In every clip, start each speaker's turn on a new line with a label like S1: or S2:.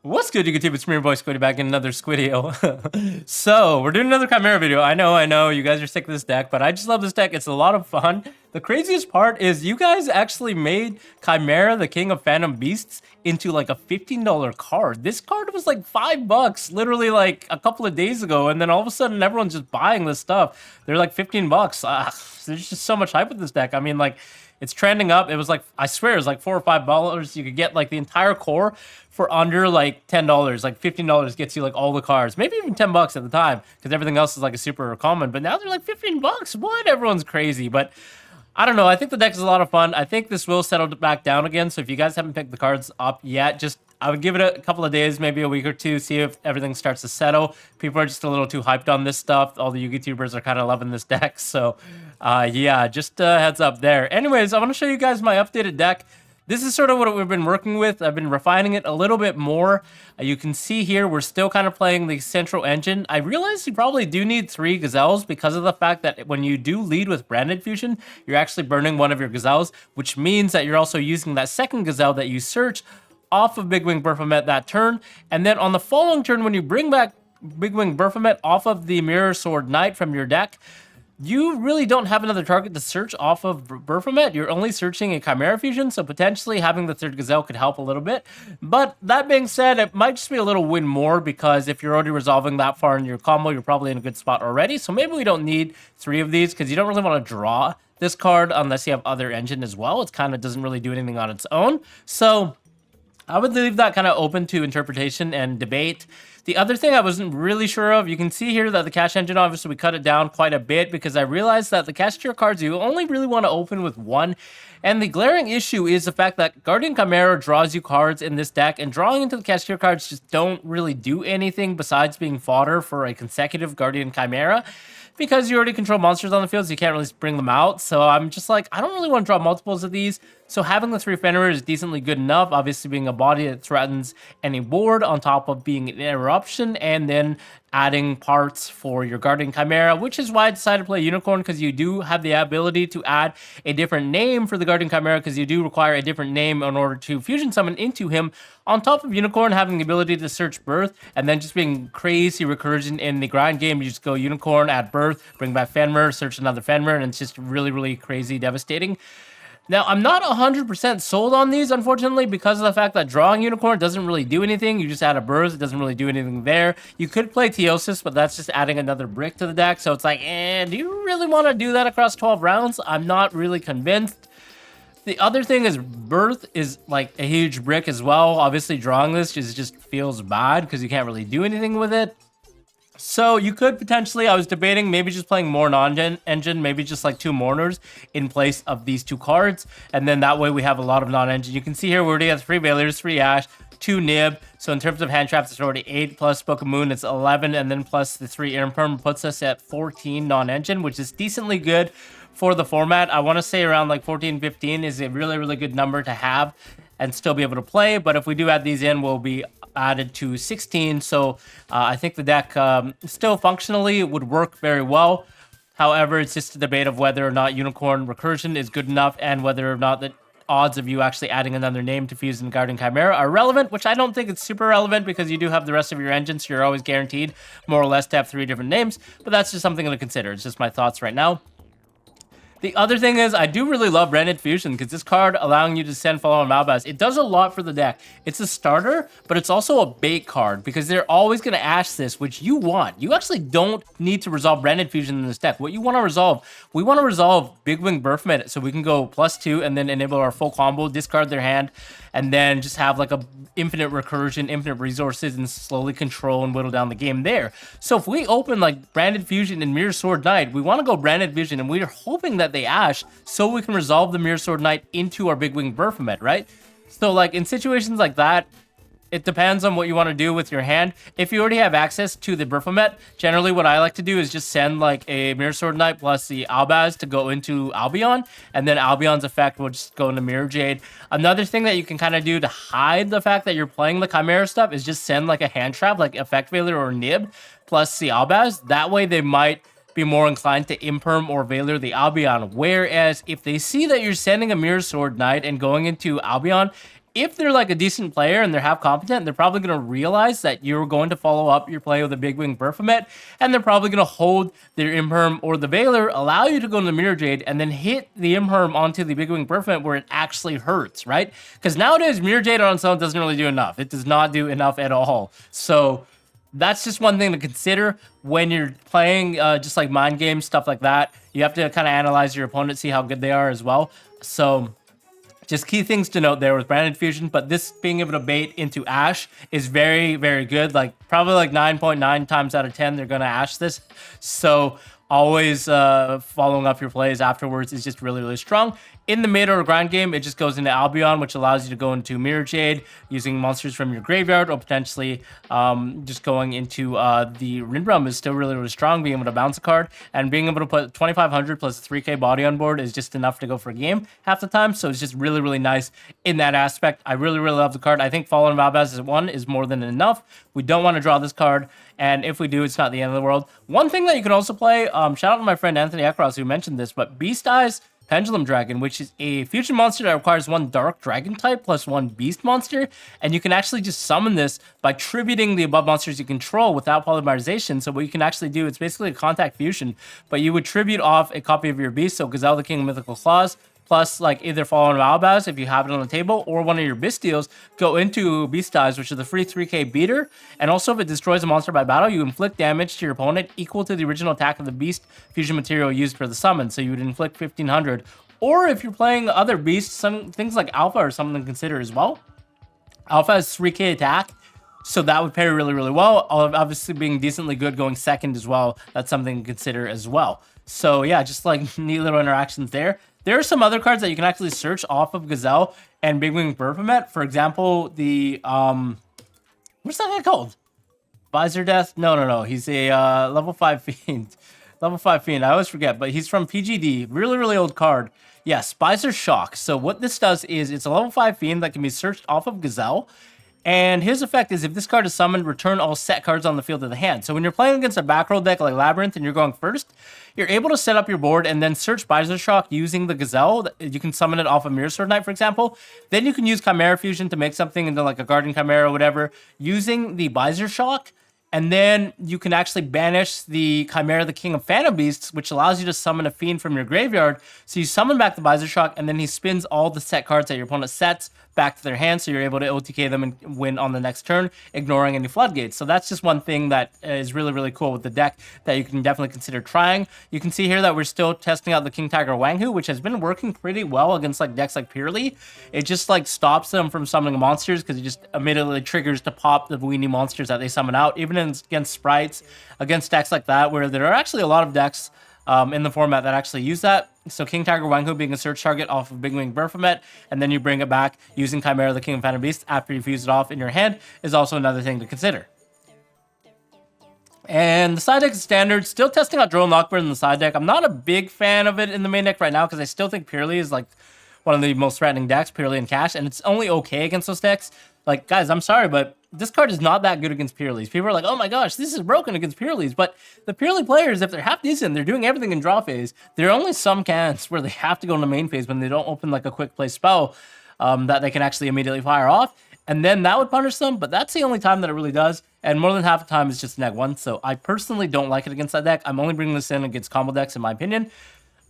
S1: What's good, YouTube? It's me, your boy Squiddy, back in another Squiddio. So, we're doing another Chimera video. I know, you guys are sick of this deck, but I just love this deck. It's a lot of fun. The craziest part is you guys actually made Chimera, the King of Phantom Beasts, into like a $15 card. This card was like $5, literally like a couple of days ago, and then all of a sudden everyone's just buying this stuff. They're like $15. There's just so much hype with this deck. I mean, like, it's trending up. It was like, I swear, it was like $4 or $5. You could get like the entire core for under like $10. Like $15 gets you like all the cards, maybe even $10 at the time, because everything else is like a super common. But now they're like $15. What? Everyone's crazy. But I don't know. I think the deck is a lot of fun. I think this will settle back down again. So if you guys haven't picked the cards up yet, I would give it a couple of days, maybe a week or two, see if everything starts to settle. People are just a little too hyped on this stuff. All the YouTubers are kind of loving this deck. So yeah, just heads up there. Anyways, I want to show you guys my updated deck. This is sort of what we've been working with. I've been refining it a little bit more. You can see here, we're still kind of playing the central engine. I realize you probably do need 3 gazelles because of the fact that when you do lead with branded fusion, you're actually burning one of your gazelles, which means that you're also using that second gazelle that you search off of Big Wing Baphomet that turn. And then on the following turn, when you bring back Big Wing Baphomet off of the Mirror Sword Knight from your deck, you really don't have another target to search off of Baphomet. You're only searching a Chimera Fusion, so potentially having the third Gazelle could help a little bit. But that being said, it might just be a little win more, because if you're already resolving that far in your combo, you're probably in a good spot already. So maybe we don't need 3 of these, because you don't really want to draw this card unless you have other engine as well. It kind of doesn't really do anything on its own. So I would leave that kind of open to interpretation and debate. The other thing I wasn't really sure of, you can see here that the cash engine, obviously we cut it down quite a bit because I realized that the cash tier cards you only really want to open with 1. And the glaring issue is the fact that Guardian Chimera draws you cards in this deck, and drawing into the cash tier cards just don't really do anything besides being fodder for a consecutive Guardian Chimera, because you already control monsters on the field, so you can't really bring them out. So I'm just like, I don't really want to draw multiples of these. So having the 3 Fenrir is decently good enough, obviously being a body that threatens any board on top of being an interruption, and then adding parts for your Guardian Chimera, which is why I decided to play Unicorn, because you do have the ability to add a different name for the Guardian Chimera, because you do require a different name in order to fusion summon into him, on top of Unicorn having the ability to search Birth, and then just being crazy recursion in the grind game. You just go Unicorn, add Birth, bring back Fenrir, search another Fenrir, and it's just really, really crazy devastating. Now, I'm not 100% sold on these, unfortunately, because of the fact that drawing Unicorn doesn't really do anything. You just add a Birth, it doesn't really do anything there. You could play Theosis, but that's just adding another brick to the deck, so it's like, do you really want to do that across 12 rounds? I'm not really convinced. The other thing is Birth is like a huge brick as well. Obviously, drawing this just feels bad because you can't really do anything with it. So you could potentially, I was debating maybe just playing more non-engine, maybe just like 2 mourners in place of these 2 cards. And then that way we have a lot of non-engine. You can see here we already have 3 Veilers, 3 Ash, 2 Nib. So in terms of hand traps, it's already 8, plus Book of Moon, it's 11. And then plus the 3 Imperm puts us at 14 non-engine, which is decently good for the format. I want to say around like 14, 15 is a really, really good number to have and still be able to play. But if we do add these in, we'll be added to 16. So I think the deck still functionally would work very well. However, it's just a debate of whether or not Unicorn recursion is good enough, and whether or not the odds of you actually adding another name to fuse in Guardian Chimera are relevant, which I don't think it's super relevant, because you do have the rest of your engines, so you're always guaranteed more or less to have 3 different names. But that's just something to consider. It's just my thoughts right now. The other thing is, I do really love Branded Fusion, because this card allowing you to send Follow on Malbaz, it does a lot for the deck. It's a starter, but it's also a bait card, because they're always going to Ash this, which you want. You actually don't need to resolve Branded Fusion in this deck. What you want to resolve, we want to resolve Big Wing Baphomet, so we can go +2 and then enable our full combo, discard their hand, and then just have like a infinite recursion, infinite resources, and slowly control and whittle down the game there. So if we open like Branded Fusion and Mirror Sword Knight, we want to go Branded Fusion, and we're hoping that they Ash so we can resolve the Mirror Sword Knight into our Big Wing Baphomet, right? So like in situations like that, it depends on what you want to do with your hand. If you already have access to the Baphomet, generally what I like to do is just send like a Mirror Sword Knight plus the Albaz to go into Albion, and then Albion's effect will just go into Mirror Jade. Another thing that you can kind of do to hide the fact that you're playing the Chimera stuff is just send like a hand trap, like Effect Veiler or Nib, plus the Albaz. That way they might be more inclined to Imperm or Veiler the Albion. Whereas if they see that you're sending a Mirror Sword Knight and going into Albion, if they're like a decent player and they're half competent, they're probably going to realize that you're going to follow up your play with a big wing Berfomet, and they're probably going to hold their Imperm or the Veiler, allow you to go into the Mirror Jade, and then hit the Imperm onto the big wing Berfomet where it actually hurts, right? Because nowadays, Mirror Jade on its own doesn't really do enough. It does not do enough at all. So that's just one thing to consider when you're playing just like mind games, stuff like that. You have to kind of analyze your opponent, see how good they are as well. So just key things to note there with Branded Fusion, but this being able to bait into Ash is very, very good. Like probably like 9.9 times out of 10, they're going to Ash this. So always following up your plays afterwards is just really, really strong. In the mid or grind game, it just goes into Albion, which allows you to go into Mirror Jade using monsters from your graveyard, or potentially just going into the Rinbrum is still really, really strong, being able to bounce a card, and being able to put 2,500 plus 3k body on board is just enough to go for a game half the time. So it's just really, really nice in that aspect. I really, really love the card. I think Fallen Valbaz as one is more than enough. We don't want to draw this card, and if we do, it's not the end of the world. One thing that you can also play, shout out to my friend Anthony Ekros who mentioned this, but Beast Eyes Pendulum Dragon, which is a fusion monster that requires one dark dragon type plus one beast monster, and you can actually just summon this by tributing the above monsters you control without polymerization. So what you can actually do, it's basically a contact fusion, but you would tribute off a copy of your beast, so Gazelle the King of Mythical Claws, plus like either Fallen Valbaz if you have it on the table, or one of your Bystials go into Beast Eyes, which is the free 3k beater. And also if it destroys a monster by battle, you inflict damage to your opponent equal to the original attack of the beast fusion material used for the summon. So you would inflict 1500. Or if you're playing other beasts, some things like Alpha are something to consider as well. Alpha has 3k attack, so that would pair really, really well. Obviously being decently good going second as well, that's something to consider as well. So yeah, just like neat little interactions there. There are some other cards that you can actually search off of Gazelle and Big Wing Berfomet. For example, the what's that guy called? Visor Death? No. He's a level 5 fiend. Level 5 fiend. I always forget, but he's from PGD. Really, really old card. Yeah, Spicer Shock. So what this does is it's a level 5 fiend that can be searched off of Gazelle. And his effect is if this card is summoned, return all set cards on the field of the hand. So when you're playing against a back row deck like Labyrinth and you're going first, you're able to set up your board and then search Visor Shock using the Gazelle. You can summon it off of Mirror Sword Knight, for example. Then you can use Chimera Fusion to make something into like a Guardian Chimera or whatever using the Visor Shock. And then you can actually banish the Chimera, the King of Phantom Beasts, which allows you to summon a fiend from your graveyard. So you summon back the Visor Shock, and then he spins all the set cards that your opponent sets back to their hand, so you're able to OTK them and win on the next turn, ignoring any floodgates. So that's just one thing that is really, really cool with the deck that you can definitely consider trying. You can see here that we're still testing out the King Tiger Wanghu, which has been working pretty well against like decks like Purely. It just like stops them from summoning monsters because it just immediately triggers to pop the weenie monsters that they summon out, even against sprites, against decks like that, where there are actually a lot of decks in the format that actually use that. So King Tiger Wanghu being a search target off of Big Wing Berfomet, and then you bring it back using Chimera, the King of Phantom Beasts after you fuse it off in your hand is also another thing to consider. And the side deck is standard. Still testing out Drone Lockbird in the side deck. I'm not a big fan of it in the main deck right now because I still think Purely is like one of the most threatening decks, Purely and Cash, and it's only okay against those decks. Like, guys, I'm sorry, but this card is not that good against Pureleys. People are like, oh my gosh, this is broken against Pureleys. But the Purely players, if they're half decent, they're doing everything in draw phase. There are only some cans where they have to go in the main phase when they don't open like a quick play spell that they can actually immediately fire off. And then that would punish them, but that's the only time that it really does. And more than half the time it's just neg 1. So I personally don't like it against that deck. I'm only bringing this in against combo decks in my opinion.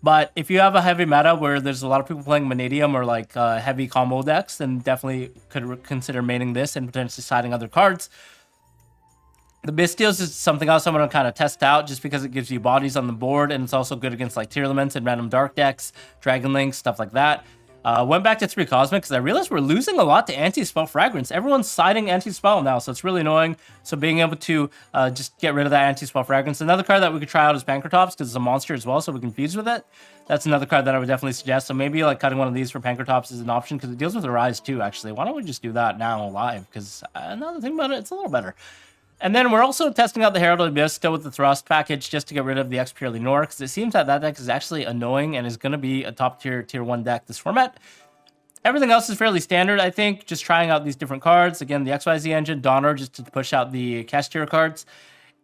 S1: But if you have a heavy meta where there's a lot of people playing Vanadium or like heavy combo decks, then definitely could consider maining this and potentially siding other cards. The Bystials is something else I'm going to kind of test out just because it gives you bodies on the board, and it's also good against like Tier Elements and random dark decks, Dragon Links, stuff like that. Went back to 3 Cosmic because I realized we're losing a lot to Anti-Spell Fragrance. Everyone's siding Anti-Spell now, so it's really annoying. So being able to just get rid of that Anti-Spell Fragrance. Another card that we could try out is Pankratops because it's a monster as well, so we can fuse with it. That's another card that I would definitely suggest. So maybe like cutting one of these for Pankratops is an option because it deals with Arise too, actually. Why don't we just do that now live? Because another thing about it, it's a little better. And then we're also testing out the Herald of the Abyss still with the Thrust package just to get rid of the X Purely Nor, because it seems that that deck is actually annoying and is going to be a top tier 1 deck this format. Everything else is fairly standard, I think. Just trying out these different cards. Again, the XYZ engine, Donner, just to push out the cash tier cards.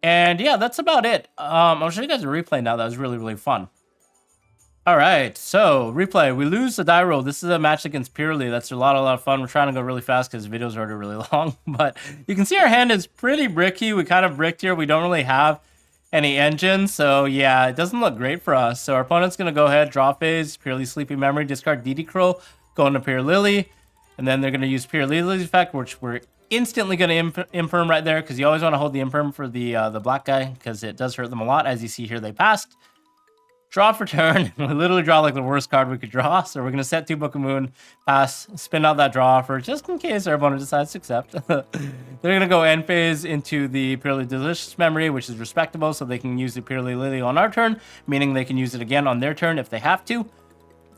S1: And yeah, that's about it. I'll show you guys a replay now that was really, really fun. All right, so replay. We lose the die roll. This is a match against Purely. That's a lot of fun. We're trying to go really fast because the videos are already really long. But you can see our hand is pretty bricky. We kind of bricked here. We don't really have any engine. So yeah, it doesn't look great for us. So our opponent's going to go ahead, draw phase, Purely Sleepy Memory, discard DD Crow, go into Pure Lily. And then they're going to use Pure Lily's effect, which we're instantly going to imperm right there because you always want to hold the imperm for the black guy because it does hurt them a lot. As you see here, they passed. Draw for turn. We literally draw like the worst card we could draw. So we're going to set 2 Book of Moon, pass, spin out that draw offer just in case our opponent decides to accept. They're going to go end phase into the Purely Delicious Memory, which is respectable. So they can use the Purely Lily on our turn, meaning they can use it again on their turn if they have to.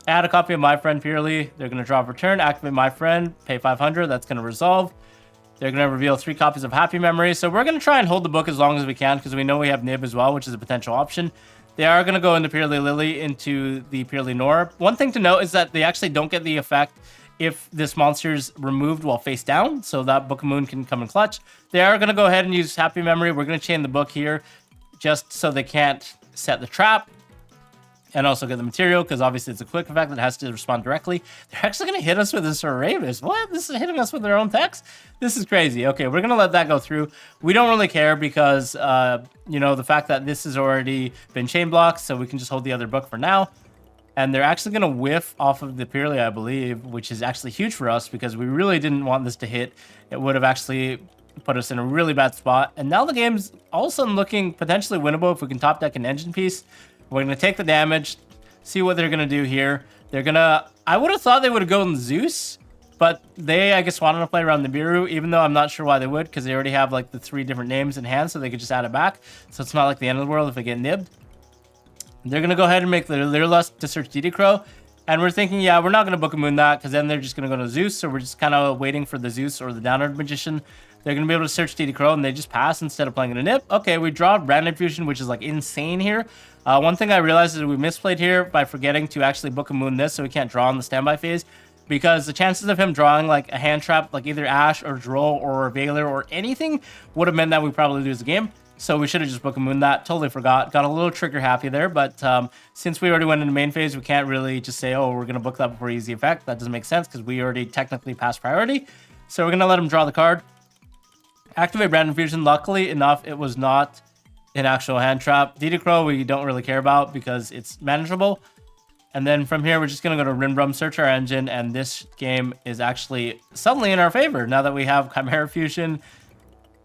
S1: Add a copy of My Friend Purely. They're going to draw for turn, activate My Friend, pay 500. That's going to resolve. They're going to reveal 3 copies of Happy Memory. So we're going to try and hold the book as long as we can because we know we have Nib as well, which is a potential option. They are going to go into Purely Lily into the Purely Nor. One thing to note is that they actually don't get the effect if this monster's removed while face down, so that Book of Moon can come in clutch. They are going to go ahead and use Happy Memory. We're going to chain the book here just so they can't set the trap and also get the material because obviously it's a quick effect that has to respond directly. They're actually going to hit us with this Aravis. What? This is hitting us with their own text? This is crazy. Okay, we're going to let that go through. We don't really care because, you know, the fact that this has already been chain blocked, so we can just hold the other book for now. And they're actually going to whiff off of the Purely, I believe, which is actually huge for us because we really didn't want this to hit. It would have actually put us in a really bad spot. And now the game's all of a sudden looking potentially winnable if we can top deck an engine piece. We're going to take the damage, see what they're going to do here. They're going to... I would have thought they would have gone Zeus, but they, I guess, wanted to play around the Nibiru, even though I'm not sure why they would, because they already have, like, the 3 different names in hand, so they could just add it back. So it's not like the end of the world if they get nibbed. They're going to go ahead and make the Lyrlust to search DD Crow, and we're thinking, yeah, we're not going to Book of Moon that, because then they're just going to go to Zeus, so we're just kind of waiting for the Zeus or the Downward Magician. They're going to be able to search DD Crow, and they just pass instead of playing it a nip. Okay, we draw Random Fusion, which is, like, insane here. One thing I realized is we misplayed here by forgetting to actually Book of Moon this, so we can't draw on the standby phase, because the chances of him drawing, like, a hand trap, like either Ash or Droll or Veiler or anything would have meant that we probably lose the game. So we should have just Book of Moon that. Totally forgot. Got a little trigger happy there, but since we already went into main phase, we can't really just say, oh, we're going to book that before easy effect. That doesn't make sense because we already technically passed priority. So we're going to let him draw the card. Activate Random Fusion. Luckily enough, it was not an actual hand trap. DD Crow we don't really care about because it's manageable. And then from here, we're just going to go to Rinbrum, search our engine, and this game is actually suddenly in our favor now that we have Chimera Fusion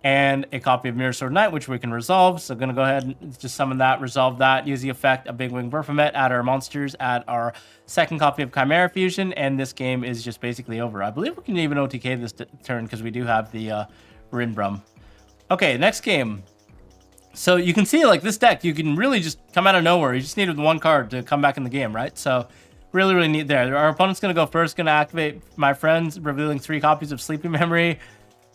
S1: and a copy of Mirror Sword Knight, which we can resolve. So going to go ahead and just summon that, resolve that, use the effect of Big Wing Berfomet, add our monsters, add our second copy of Chimera Fusion, and this game is just basically over. I believe we can even OTK this turn because we do have the Rinbrum. Okay, next game. So you can see, like, this deck, you can really just come out of nowhere. You just needed 1 card to come back in the game, right? So really, really neat there. Our opponent's going to go first, going to activate My Friends, revealing 3 copies of Sleepy Memory.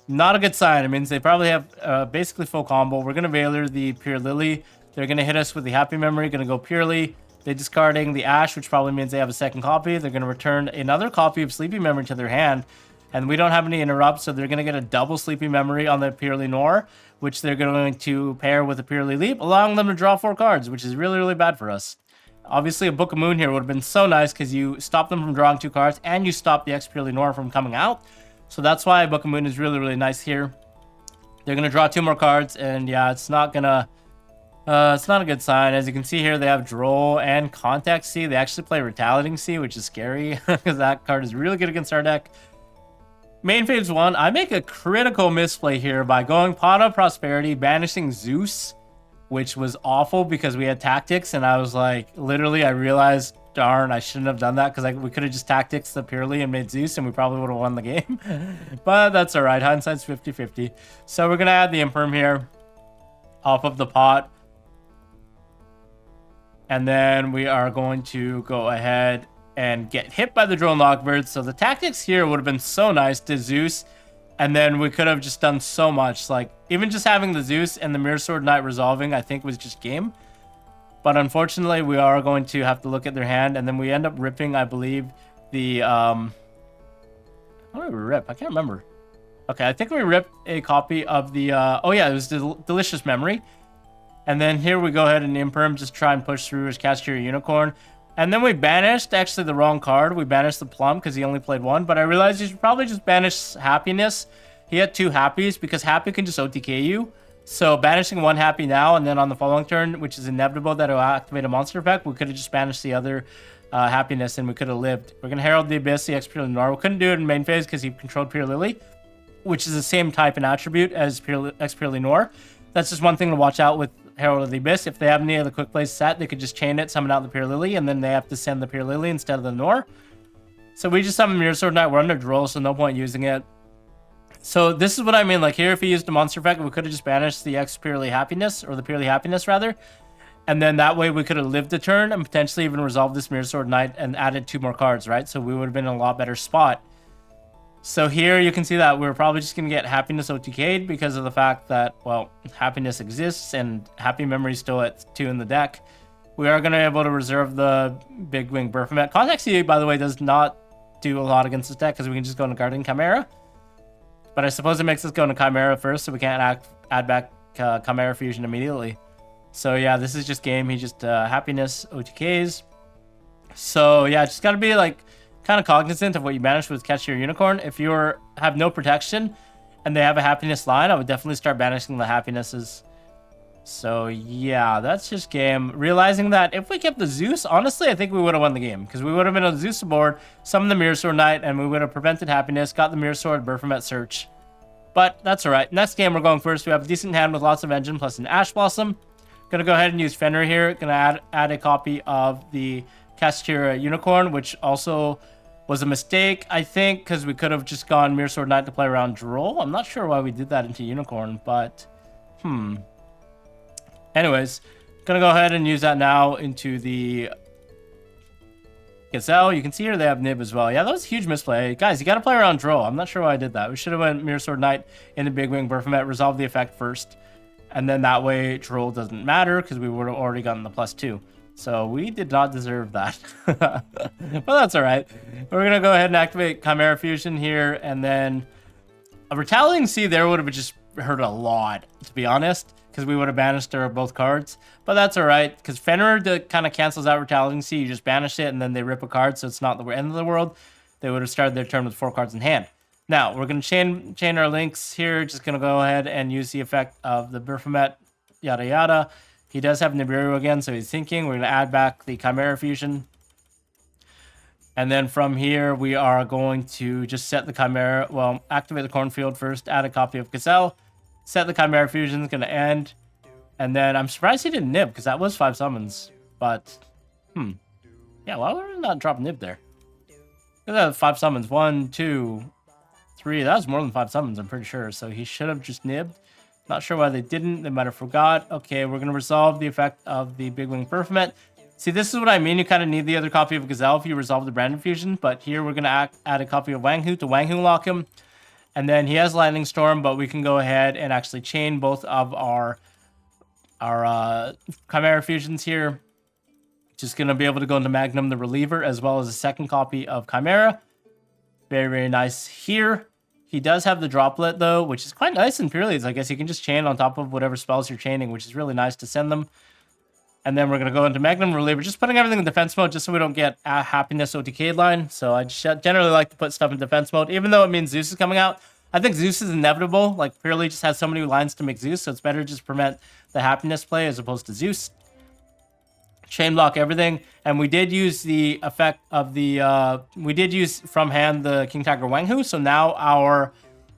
S1: Not a good sign. It means they probably have basically full combo. We're going to Veiler the Pure Lily. They're going to hit us with the Happy Memory, going to go Purely. They're discarding the Ash, which probably means they have a second copy. They're going to return another copy of Sleepy Memory to their hand. And we don't have any interrupts, so they're going to get a double Sleepy Memory on the Purely Nor, which they're going to pair with a Purely Leap, allowing them to draw 4 cards, which is really, really bad for us. Obviously, a Book of Moon here would have been so nice because you stop them from drawing 2 cards, and you stop the X Purely Nor from coming out. So that's why Book of Moon is really, really nice here. They're going to draw 2 more cards, and yeah, it's not going to... it's not a good sign. As you can see here, they have Droll and Contact C. They actually play Retaliating C, which is scary because that card is really good against our deck. Main phase 1, I make a critical misplay here by going Pot of Prosperity, banishing Zeus, which was awful because we had Tactics, and I was like, literally, I realized, darn, I shouldn't have done that because we could have just Tactics the Purely and made Zeus, and we probably would have won the game. But that's all right. Hindsight's 50-50. So we're going to add the Imperm here off of the pot. And then we are going to go ahead and get hit by the Drone Lockbird. So the Tactics here would have been so nice to Zeus. And then we could have just done so much. Like, even just having the Zeus and the Mirror Sword Knight resolving, I think was just game. But unfortunately, we are going to have to look at their hand. And then we end up ripping, I believe, the... How did we rip? I can't remember. Okay, I think we ripped a copy of the... oh yeah, it was the Delicious Memory. And then here we go ahead and Imperm, just try and push through his Castor Unicorn. And then we banished actually the wrong card. We banished the plum because he only played one. But I realized you should probably just banish happiness. He had 2 happies because happy can just OTK you. So banishing 1 happy now, and then on the following turn, which is inevitable that it'll activate a monster effect, we could have just banished the other happiness and we could have lived. We're going to Herald the Abyss, the X Purely Noir. We couldn't do it in main phase because he controlled Pure Lily, which is the same type and attribute as X Purely Noir. That's just one thing to watch out with Herald of the Abyss. If they have any other quick plays set, they could just chain it, summon out the Pure Lily, and then they have to send the Pure Lily instead of the Noir. So we just summon Mirror Sword Knight. We're under draw, so no point using it. So this is what I mean. Like here, if he used a monster effect, we could have just banished the X Purely Happiness, or the Purely Happiness rather. And then that way we could have lived a turn and potentially even resolved this Mirror Sword Knight and added 2 more cards, right? So we would have been in a lot better spot. So here you can see that we're probably just going to get Happiness OTK'd because of the fact that, well, Happiness exists and Happy Memory's still at 2 in the deck. We are going to be able to reserve the Big Wing Berfomet. Contact CA, by the way, does not do a lot against this deck because we can just go into Guardian Chimera. But I suppose it makes us go into Chimera first, so we can't add back Chimera Fusion immediately. So yeah, this is just game. He just Happiness OTKs. So yeah, just got to be like kind of cognizant of what you banish with Catch Your Unicorn. If you have no protection and they have a happiness line, I would definitely start banishing the happinesses. So yeah, that's just game. Realizing that if we kept the Zeus, honestly, I think we would have won the game because we would have been on the Zeus board, summoned the Mirror Sword Knight, and we would have prevented happiness, got the Mirror Sword, Berfomet Search. But that's all right. Next game we're going first. We have a decent hand with lots of engine plus an Ash Blossom. Gonna go ahead and use Fenrir here. Gonna add a copy of the Chimera Unicorn, which also was a mistake, I think, because we could have just gone Mirror Sword Knight to play around Droll. I'm not sure why we did that into Unicorn, but anyways, gonna go ahead and use that now into the Gazelle. You can see here they have Nib as well. Yeah, that was a huge misplay. Guys, you gotta play around Droll. I'm not sure why I did that. We should have went Mirror Sword Knight into Big Wing Berfomet, resolve the effect first. And then that way Droll doesn't matter because we would have already gotten the +2. So we did not deserve that. But that's all right. We're going to go ahead and activate Chimera Fusion here. And then a Retaliating Sea there would have just hurt a lot, to be honest, because we would have banished her both cards. But that's all right, because Fenrir kind of cancels out Retaliating Sea. You just banish it, and then they rip a card, so it's not the end of the world. They would have started their turn with 4 cards in hand. Now, we're going to chain our links here. Just going to go ahead and use the effect of the Berfomet, yada yada. He does have Nibiru again, so he's thinking. We're going to add back the Chimera Fusion. And then from here, we are going to just set the Chimera. Well, activate the Cornfield first, add a copy of Gazelle. Set the Chimera Fusion, is going to end. And then I'm surprised he didn't Nib, because that was 5 summons. But, yeah, why would we not drop Nib there? Look at that, 5 summons. 1, 2, 3. That was more than 5 summons, I'm pretty sure. So he should have just nibbed. Not sure why they didn't. They might have forgot. Okay, we're going to resolve the effect of the Big Wing Berfomet. See, this is what I mean. You kind of need the other copy of Gazelle if you resolve the Brandon Fusion. But here we're going to add a copy of Wang Hu to Wang Hu lock him. And then he has Lightning Storm, but we can go ahead and actually chain both of our Chimera Fusions here. Just going to be able to go into Magnum the Reliever as well as a second copy of Chimera. Very, very nice here. He does have the Droplet, though, which is quite nice in Pureleads. I guess you can just chain on top of whatever spells you're chaining, which is really nice to send them. And then we're going to go into Magnum Reliever, just putting everything in defense mode just so we don't get a Happiness OTK line. So I generally like to put stuff in defense mode, even though it means Zeus is coming out. I think Zeus is inevitable. Like, Purelead just has so many lines to make Zeus, so it's better to just prevent the Happiness play as opposed to Zeus. Chain block everything, and we did use the effect of the we did use from hand the King Tiger Wang Hu, so now our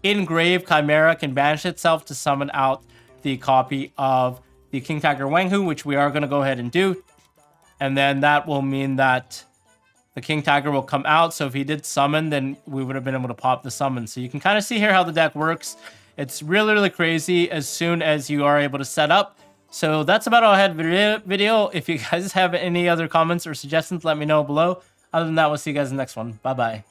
S1: Engrave Chimera can banish itself to summon out the copy of the King Tiger Wang Hu, which we are going to go ahead and do. And then that will mean that the King Tiger will come out, so if he did summon, then we would have been able to pop the summon. So you can kind of see here how the deck works. It's really, really crazy as soon as you are able to set up. So that's about all I had video. If you guys have any other comments or suggestions, let me know below. Other than that, we'll see you guys in the next one. Bye-bye.